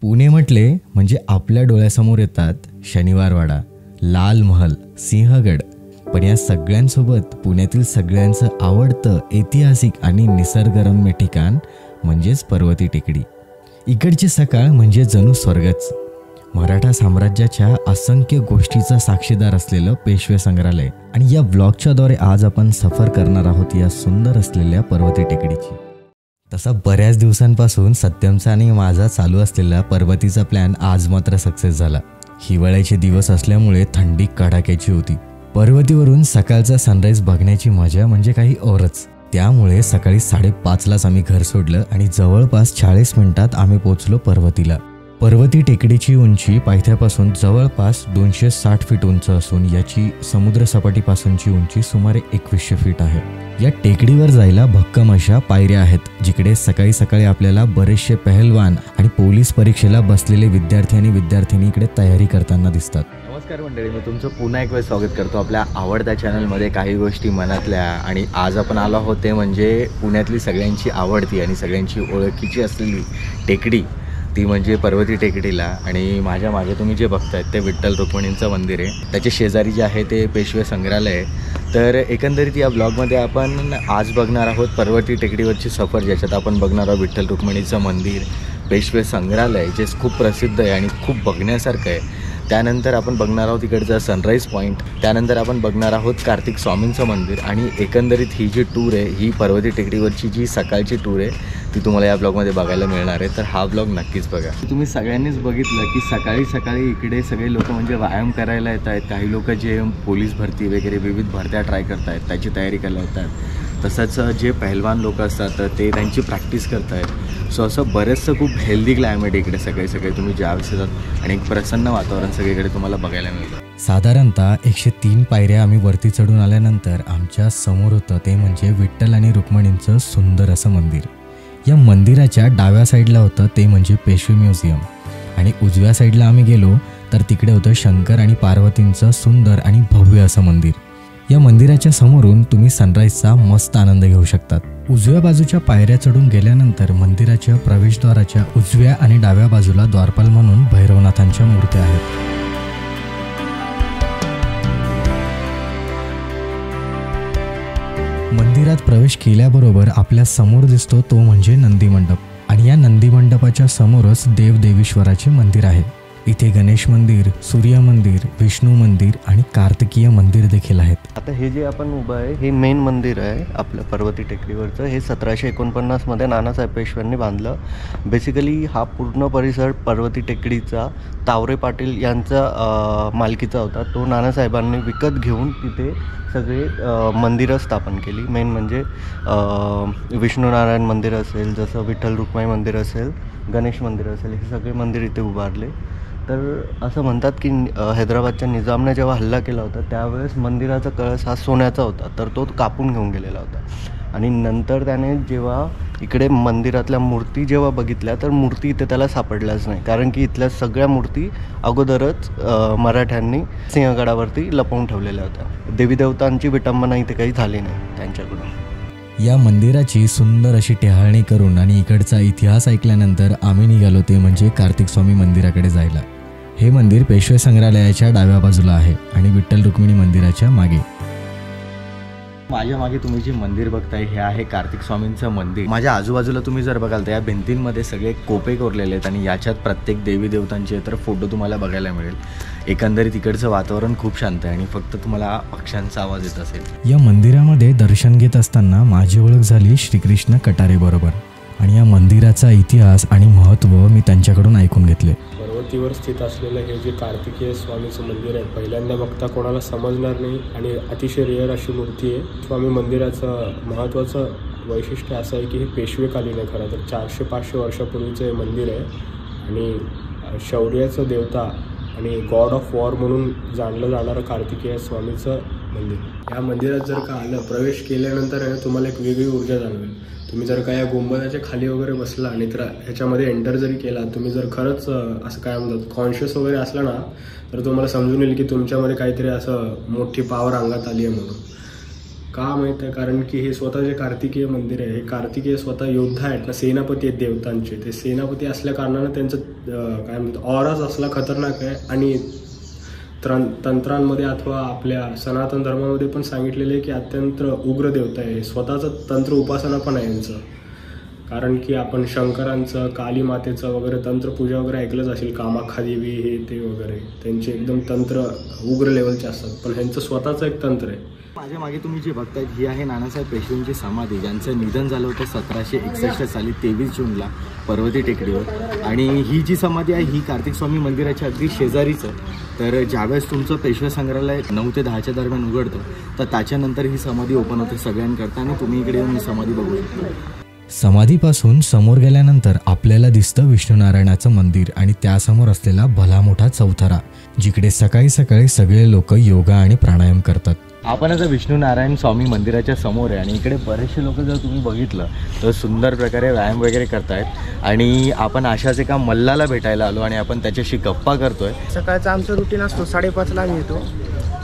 पुणे म्हटले म्हणजे आपल्या डोळ्यासमोर येतात शनिवारवाडा, लाल महल, सिंहगड. पण या सगळ्यांसोबत पुण्यातील सगळ्यांचं आवडतं ऐतिहासिक आणि निसर्गरम्य ठिकाण म्हणजेच पर्वती टेकडी. इकडची सकाळ म्हणजे जणू स्वर्गच. मराठा साम्राज्याच्या असंख्य गोष्टीचा साक्षीदार असलेलं पेशवे संग्रहालय. आणि या ब्लॉगच्याद्वारे आज आपण सफर करणार आहोत या सुंदर असलेल्या पर्वती टेकडीची. तसा बऱ्याच दिवसांपासून सत्यमचा आणि माझा चालू असलेला पर्वतीचा प्लॅन आज मात्र सक्सेस झाला. हिवाळ्याचे दिवस असल्यामुळे थंडी कडाक्याची होती. पर्वतीवरून सकाळचा सनराईज बघण्याची मजा म्हणजे काही औरच. त्यामुळे सकाळी 5:30लाच आम्ही घर सोडलं आणि जवळपास 40 मिनिटात आम्ही पोहोचलो पर्वतीला. पर्वती टेकडीची उंची पायथ्यापासून जवळपास 260 फीट उंच असून याची समुद्रसपाटीपासूनची उंची सुमारे 2100 फीट आहे. या टेकडीवर जायला भक्कम अशा पायऱ्या आहेत, जिकडे सकाळी सकाळी आपल्याला बरेचसे पहलवान आणि पोलीस परीक्षेला बसलेले विद्यार्थी आणि विद्यार्थिनी इकडे तयारी करताना दिसतात. नमस्कार मंडळी, मी तुमचं पुन्हा एक वेळ स्वागत करतो आपल्या आवडत्या चॅनलमध्ये काही गोष्टी मनातल्या. आणि आज आपण आलो आहोत ते म्हणजे पुण्यातली सगळ्यांची आवडती आणि सगळ्यांची ओळखीची असलेली टेकडी, ती म्हणजे पर्वती टेकडीला. आणि माझ्या मागे तुम्ही जे बघतायत ते विठ्ठल रुक्मिणींचं मंदिर आहे. त्याचे शेजारी जे आहे ते पेशवे संग्रहालय आहे. तर एकंदरीत या ब्लॉगमध्ये आपण आज बघणार आहोत पर्वती टेकडीवरची सफर, ज्याच्यात आपण बघणार आहोत विठ्ठल रुक्मिणीचं मंदिर, पेशवे संग्रहालय जे खूप प्रसिद्ध आहे आणि खूप बघण्यासारखं आहे. त्यानंतर आपण बघणार आहोत इकडचं सनराईज पॉईंट. त्यानंतर आपण बघणार आहोत कार्तिक स्वामींचं मंदिर. आणि एकंदरीत ही जी टूर आहे, ही पर्वती टेकडीवरची जी सकाळची टूर आहे, ती तुम्हाला या ब्लॉगमध्ये बघायला मिळणार आहे. तर हा ब्लॉग नक्कीच बघा. तुम्ही सगळ्यांनीच बघितलं की सकाळी सकाळी इकडे सगळे लोक म्हणजे व्यायाम करायला येत आहेत. काही लोक जे पोलीस भरती वगैरे विविध भरत्या ट्राय करत आहेत, त्याची तयारी करायला येतात. तसंच जे पहलवान लोक असतात ते त्यांची प्रॅक्टिस करत आहेत. सो असं बरेचसं खूप हेल्दी क्लायमेट इकडे सकाळी सकाळी तुम्ही ज्यावेळेस येतात आणि एक प्रसन्न वातावरण सगळीकडे तुम्हाला बघायला मिळतं. साधारणतः 103 पायऱ्या आम्ही वरती चढून आल्यानंतर आमच्या समोर होतं ते म्हणजे विठ्ठल आणि रुक्मिणींचं सुंदर असं मंदिर. या मंदिराच्या डाव्या साईडला होतं ते म्हणजे पेशवे म्युझियम आणि उजव्या साईडला आम्ही गेलो तर तिकडे होतं शंकर आणि पार्वतींचं सुंदर आणि भव्य असं मंदिर. या मंदिराच्या समोरून तुम्ही सनराईजचा मस्त आनंद घेऊ शकतात. उजव्या बाजूच्या पायऱ्या चढून गेल्यानंतर मंदिराच्या प्रवेशद्वाराच्या उजव्या आणि डाव्या बाजूला द्वारपाल म्हणून भैरवनाथांच्या मूर्त्या आहेत. मंदिरात प्रवेश केल्याबरोबर आपल्या समोर दिसतो तो म्हणजे नंदी मंडप आणि या नंदी मंडपाच्या समोरच देवदेवीश्वराचे मंदिर आहे. इथे गणेश मंदिर, सूर्य मंदिर, विष्णू मंदिर आणि कार्तिकीय मंदिर देखील आहेत. आता हे जे आपण उभं आहे हे मेन मंदिर आहे आपलं पर्वती टेकडीवरचं. हे 1749मध्ये नानासाहेब पेशव्यांनी बांधलं. बेसिकली हा पूर्ण परिसर पर्वती टेकडीचा तावरे पाटील यांचा मालकीचा होता. तो नानासाहेबांनी विकत घेऊन तिथे सगळे मंदिरं स्थापन केली. मेन म्हणजे विष्णू नारायण मंदिर असेल, जसं विठ्ठल रुक्माई मंदिर असेल, गणेश मंदिर असेल, हे सगळे मंदिर इथे उभारले. तर असं म्हणतात की हैदराबादच्या निजामने जेव्हा हल्ला केला होता त्यावेळेस मंदिराचा कळस हा सोन्याचा होता, तर तो कापून घेऊन गेलेला होता. आणि नंतर त्याने जेव्हा इकडे मंदिरातल्या मूर्ती जेव्हा बघितल्या तर मूर्ती इथे त्याला सापडल्याच नाही, कारण की इथल्या सगळ्या मूर्ती अगोदरच मराठ्यांनी सिंहगडावरती लपवून ठेवलेल्या होत्या. देवी देवतांची विटंबना इथे काही झाली नाही त्यांच्याकडून. या मंदिराची सुंदर अशी टेहाळणी करून आणि इकडचा इतिहास ऐकल्यानंतर आम्ही निघालो ते म्हणजे कार्तिक स्वामी मंदिराकडे जायला. हे मंदिर पेशवे संग्रहालयाच्या डाव्या बाजूला आहे आणि विठ्ठल रुक्मिणी मंदिराच्या मागे. माझ्या मागे तुम्ही जे मंदिर बघताय हे आहे कार्तिक स्वामींचं मंदिर. माझ्या आजूबाजूला तुम्ही जर बघाल तर या भिंतींमध्ये सगळे कोपे कोरलेले आहेत आणि याच्यात प्रत्येक देवी देवतांचे तर फोटो तुम्हाला बघायला मिळेल. एकंदरीत इकडचं वातावरण खूप शांत आहे आणि फक्त तुम्हाला पक्ष्यांचा आवाज येत असेल. या मंदिरामध्ये दर्शन घेत असताना माझी ओळख झाली श्रीकृष्ण कटारे बरोबर आणि या मंदिराचा इतिहास आणि महत्त्व मी त्यांच्याकडून ऐकून घेतले. पर्वतीवर स्थित असलेलं हे जे कार्तिकेय स्वामीचं मंदिर आहे, पहिल्यांदा बघता कोणाला समजणार नाही आणि अतिशय रेअर अशी मूर्ती आहे. स्वामी मंदिराचं महत्त्वाचं वैशिष्ट्य असं आहे की हे पेशवेकालीन आहे. खरं तर 400-500 वर्षापूर्वीचं हे मंदिर आहे आणि शौर्याचं देवता आणि गॉड ऑफ वॉर म्हणून जाणलं जाणारं कार्तिकेय स्वामीचं मंदिर. या मंदिरात जर का आलं, प्रवेश केल्यानंतर आहे ना तुम्हाला एक वेगळी ऊर्जा जाणवेल. तुम्ही जर का या गुंबदाच्या खाली वगैरे बसला आणि तर ह्याच्यामध्ये एंटर जरी केला, तुम्ही जर खरंच असं काय म्हणतात कॉन्शियस वगैरे असला ना, तर तुम्हाला समजून येईल की तुमच्यामध्ये काहीतरी असं मोठी पॉवर अंगात आली आहे म्हणून. का माहीत आहे, कारण की हे स्वतः जे कार्तिकेय मंदिर आहे, हे कार्तिकेय स्वतः योद्धा आहेत ना, सेनापती आहेत देवतांचे. ते सेनापती असल्या कारणानं त्यांचं काय म्हणतात ऑराच असला खतरनाक आहे. आणि तंत्रांमध्ये अथवा आपल्या सनातन धर्मामध्ये पण सांगितलेलं आहे की अत्यंत उग्र देवता आहे. स्वतःचं तंत्र उपासना पण आहे यांचं. कारण की आपण शंकरांचं, काली मातेचं वगैरे तंत्रपूजा वगैरे ऐकलंच असेल, कामाख्या देवी हे ते वगैरे, त्यांचे एकदम तंत्र उग्र लेवलचे असतात. पण ह्यांचं स्वतःचं एक तंत्र आहे. माझ्या मागे तुम्ही जी बघताय ही आहे नानासाहेब पेशवेंची समाधी, ज्यांचं निधन झालं होतं 1761 साली 23 जूनला पर्वती टेकडीवर. आणि ही जी समाधी आहे ही कार्तिक स्वामी मंदिराच्या अगदी शेजारीच आहे. तर ज्यावेळेस तुमचं पेशवे संग्रहालय 9 ते 10च्या दरम्यान उघडतं, तर त्याच्यानंतर ही समाधी ओपन होते सगळ्यांकरता आणि तुम्ही इकडे येऊन ही समाधी बघू शकता. समाधीपासून समोर गेल्यानंतर आपल्याला दिसतं विष्णुनारायणाचं मंदिर आणि त्यासमोर असलेला भला मोठा चौथरा, जिकडे सकाळी सकाळी सगळे लोक योगा आणि प्राणायाम करतात. आपण आता विष्णुनारायण स्वामी मंदिराच्या समोर आहे आणि इकडे बरेचसे लोक जर तुम्ही बघितलं तर सुंदर प्रकारे व्यायाम वगैरे करतायत. आणि आपण अशाच एका मल्लाला भेटायला आलो आणि आपण त्याच्याशी गप्पा करतोय. सकाळचं आमचं रुटीन असतो, 5:30ला आम्ही येतो.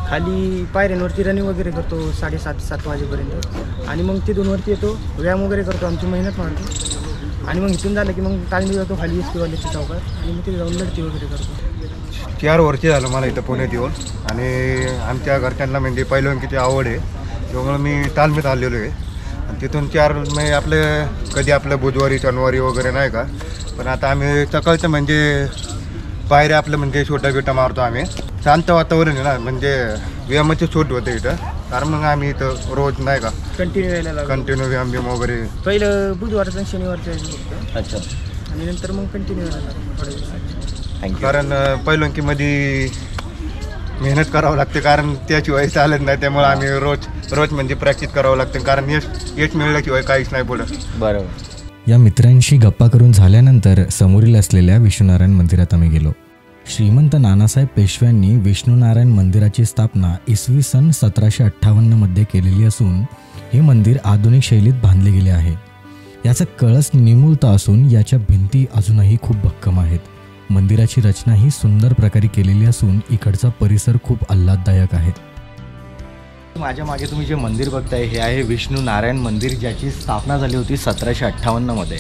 खाली पायऱ्यांवरती रनिंग वगैरे करतो 7:30 वाजेपर्यंत. आणि मग तिथून वरती येतो, व्यायाम वगैरे करतो, आमची मेहनत मारतो. आणि मग इथून झालं की मग तालमी जातो खाली एस पी वाल्याच्या चौकात आणि मग तिथे जाऊन लढती वगैरे करतो. 4 वर्ष झालं मला इथं पुण्यात येऊन. आणि आमच्या घरच्यांना म्हणजे पैलवानकीची आवड आहे, त्यामुळे मी तालमीत आलेलो आहे. आणि तिथून 4 म्हणजे आपलं कधी आपलं बुधवारी शनिवारी वगैरे नाही का, पण आता आम्ही सकाळचं म्हणजे पायऱ्या आपलं म्हणजे छोटा बिटा मारतो आम्ही. शांत वातावरण आहे ना, म्हणजे व्यायामाची सूट होते इथं. कारण मग आम्ही इथं रोज नाही का कंटिन्यू व्यायाम वगैरे. पहिलं बुधवारचं आणि शनिवारचं. अच्छा. आणि नंतर मग कंटिन्यू थोडे थँक्यू. कारण पैलवानकीमध्ये मेहनत करावं लागते, कारण त्याशिवाय चालत नाही. त्यामुळे आम्ही रोज म्हणजे प्रॅक्टिस करावं लागते, कारण यश मिळल्याशिवाय काहीच नाही पुढं. बरोबर. या मित्रांशी गप्पा करून झाल्यानंतर समोरील असलेल्या विष्णुनारायण मंदिरात आम्ही गेलो. श्रीमंत नानासाहेब पेशव्यांनी विष्णुनारायण मंदिराची स्थापना इसवी सन 1758 मध्ये केलेली असून हे मंदिर आधुनिक शैलीत बांधले गेले आहे. याचा कळस निमुळता असून याच्या भिंती अजूनही खूप भक्कम आहेत. मंदिराची रचना ही सुंदर प्रकारे केलेली असून इकडचा परिसर खूप आल्हाददायक आहे. माझ्या मागे तुम्ही जे मंदिर बघताय हे आहे विष्णुनारायण मंदिर, ज्याची स्थापना झाली होती 1758 मध्ये.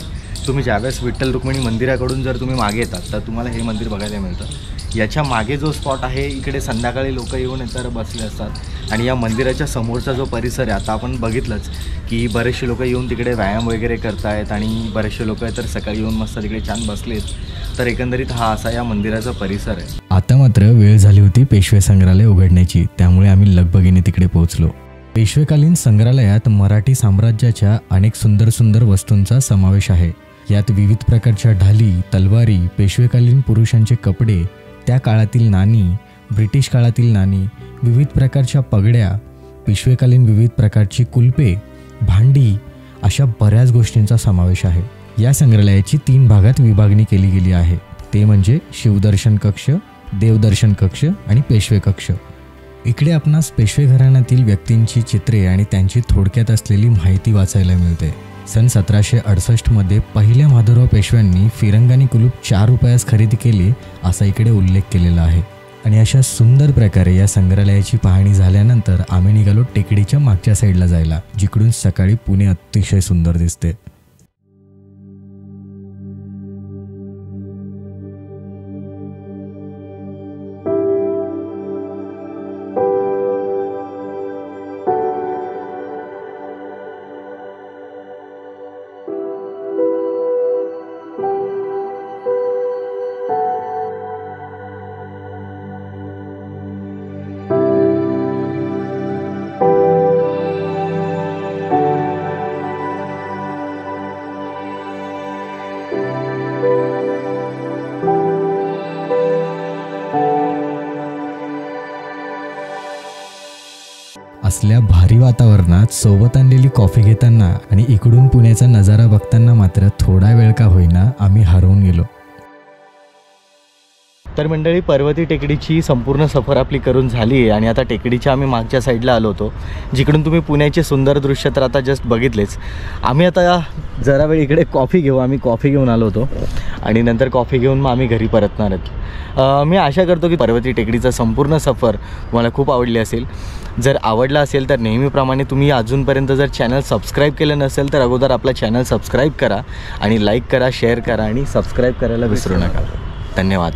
तुम्ही ज्यावेळेस विठ्ठल रुक्मिणी मंदिराकडून जर तुम्ही मागे येतात तर तुम्हाला हे मंदिर बघायला मिळतं. याच्या मागे जो स्पॉट आहे इकडे संध्याकाळी लोक येऊन इतर बसले असतात. आणि या मंदिराच्या समोरचा जो परिसर आहे, आता आपण बघितलंच की बरेचसे लोक येऊन तिकडे व्यायाम वगैरे करतायत आणि बरेचसे लोक तर सकाळी येऊन मस्त तिकडे छान बसलेत. तर एकंदरीत हा असा या मंदिराचा परिसर आहे. आता मात्र वेळ झाली होती पेशवे संग्रहालय उघडण्याची, त्यामुळे आम्ही लगबगीने तिकडे पोहोचलो. पेशवेकालीन संग्रहालयात मराठी साम्राज्याच्या अनेक सुंदर सुंदर वस्तूंचा समावेश आहे. यात विविध प्रकारच्या ढाली, तलवारी, पेशवेकालीन पुरुषांचे कपडे, त्या काळातील नाणी, ब्रिटिश काळातील नाणी, विविध प्रकारच्या पगड्या, पेशवेकालीन विविध प्रकारची कुलपे, भांडी, अशा बऱ्याच गोष्टींचा समावेश आहे. या संग्रहालयाची 3 भागात विभागणी केली गेली आहे, ते म्हणजे शिवदर्शन कक्ष, देवदर्शन कक्ष आणि पेशवे कक्ष. इकडे आपणास पेशवे घराण्यातील व्यक्तींची चित्रे आणि त्यांची थोडक्यात असलेली माहिती वाचायला मिळते. सन 1768 मध्ये पहिल्या माधवराव पेशव्यांनी फिरंगानी कुलूप 4 रुपयास खरेदी केली असा इकडे उल्लेख केलेला आहे. आणि अशा सुंदर प्रकारे या संग्रहालयाची पाहणी झाल्यानंतर आम्ही निघालो टेकडीच्या मागच्या साईडला जायला, जिकडून सकाळी पुणे अतिशय सुंदर दिसते. असल्या भारी वातावरणात सोबत आणलेली कॉफी घेताना आणि इकडून पुण्याचा नजारा बघताना मात्र थोडा वेळ का होईना आम्ही हरवून गेलो. तर मंडळी, पर्वती टेकडीची संपूर्ण सफर आपली करून झाली आहे आणि आता टेकडीच्या आम्ही मागच्या साईडला आलो होतो, जिकडून तुम्ही पुण्याचे सुंदर दृश्य तर आता जस्ट बघितलेच. आम्ही आता जरा वेळ इकडे कॉफी घेऊ. आम्ही कॉफी घेऊन आलो होतो आणि नंतर कॉफी घेऊन मग आम्ही घरी परतणार आहेत. मी आशा करतो की पर्वती टेकडीचा संपूर्ण सफर मला खूप आवडली असेल. जर आवडला असेल तर नेहमीप्रमाणे तुम्ही अजूनपर्यंत जर चॅनल सबस्क्राईब केलं नसेल तर अगोदर आपला चॅनल सबस्क्राईब करा आणि लाईक करा, शेअर करा आणि सबस्क्राईब करायला विसरू नका. धन्यवाद.